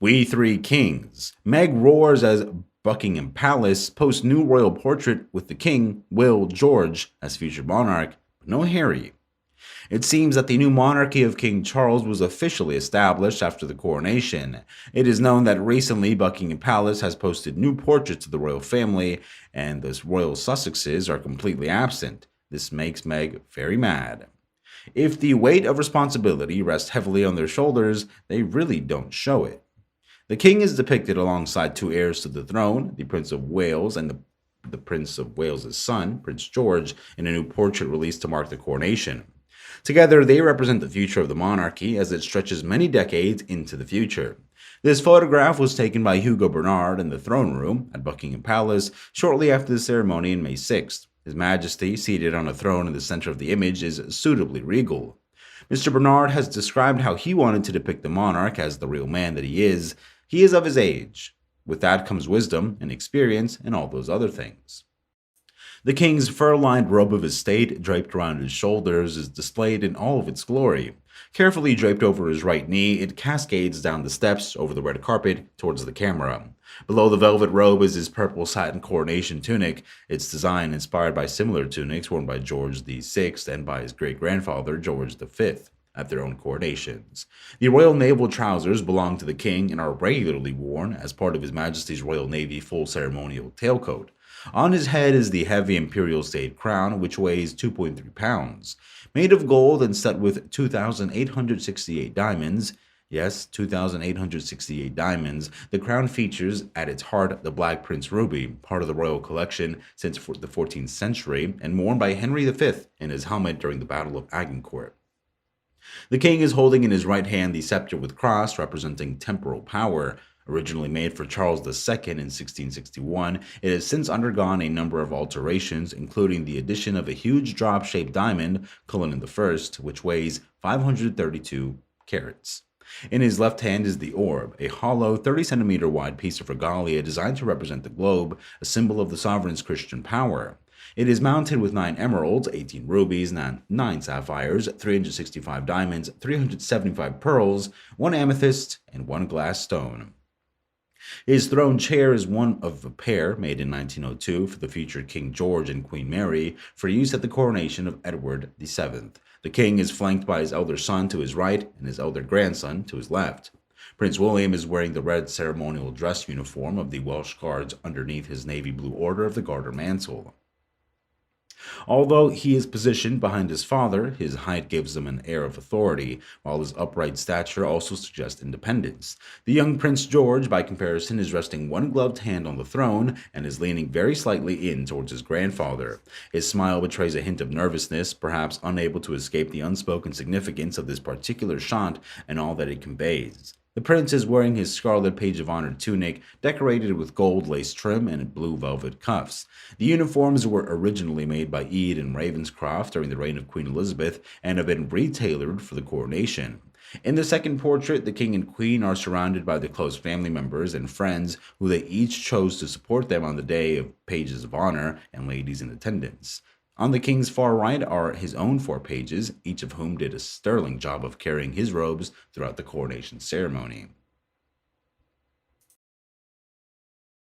We Three Kings. Meg roars as Buckingham Palace posts new royal portrait with the king, Will+George, as future monarch, but no Harry. It seems that the new monarchy of King Charles was officially established after the coronation. It is known that recently Buckingham Palace has posted new portraits of the royal family, and the royal sussexes are completely absent. This makes Meg very mad. If the weight of responsibility rests heavily on their shoulders, they really don't show it. The king is depicted alongside two heirs to the throne, the Prince of Wales and the Prince of Wales's son, Prince George, in a new portrait released to mark the coronation. Together, they represent the future of the monarchy as it stretches many decades into the future. This photograph was taken by Hugo Bernard in the throne room at Buckingham Palace shortly after the ceremony on May 6th. His Majesty, seated on a throne in the center of the image, is suitably regal. Mr. Bernard has described how he wanted to depict the monarch as the real man that he is. He is of his age. With that comes wisdom and experience and all those other things. The king's fur-lined robe of estate, draped around his shoulders, is displayed in all of its glory. Carefully draped over his right knee, it cascades down the steps over the red carpet towards the camera. Below the velvet robe is his purple satin coronation tunic, its design inspired by similar tunics worn by George VI and by his great-grandfather George V at their own coronations. The Royal Naval trousers belong to the king and are regularly worn as part of His Majesty's Royal Navy full ceremonial tailcoat. On his head is the heavy imperial state crown, which weighs 2.3 pounds. Made of gold and set with 2,868 diamonds, yes, 2,868 diamonds, the crown features at its heart the Black Prince ruby, part of the royal collection since the 14th century, and worn by Henry V in his helmet during the Battle of Agincourt. The king is holding in his right hand the scepter with cross, representing temporal power. Originally made for Charles II in 1661, it has since undergone a number of alterations, including the addition of a huge drop-shaped diamond, Cullinan I, which weighs 532 carats. In his left hand is the orb, a hollow 30-centimeter wide piece of regalia designed to represent the globe, a symbol of the sovereign's Christian power. It is mounted with 9 emeralds, 18 rubies, 9 sapphires, 365 diamonds, 375 pearls, 1 amethyst, and 1 glass stone. His throne chair is one of a pair made in 1902 for the future King George and Queen Mary for use at the coronation of Edward VII. The king is flanked by his elder son to his right and his elder grandson to his left. Prince William is wearing the red ceremonial dress uniform of the Welsh Guards underneath his navy blue Order of the Garter mantle. Although he is positioned behind his father, his height gives him an air of authority, while his upright stature also suggests independence. The young Prince George, by comparison, is resting one gloved hand on the throne and is leaning very slightly in towards his grandfather. His smile betrays a hint of nervousness, perhaps unable to escape the unspoken significance of this particular shot and all that it conveys. The prince is wearing his scarlet page of honor tunic, decorated with gold lace trim and blue velvet cuffs. The uniforms were originally made by Ede and Ravenscroft during the reign of Queen Elizabeth and have been retailored for the coronation. In the second portrait, the king and queen are surrounded by their close family members and friends who they each chose to support them on the day of pages of honor and ladies in attendance. On the king's far right are his own 4 pages, each of whom did a sterling job of carrying his robes throughout the coronation ceremony.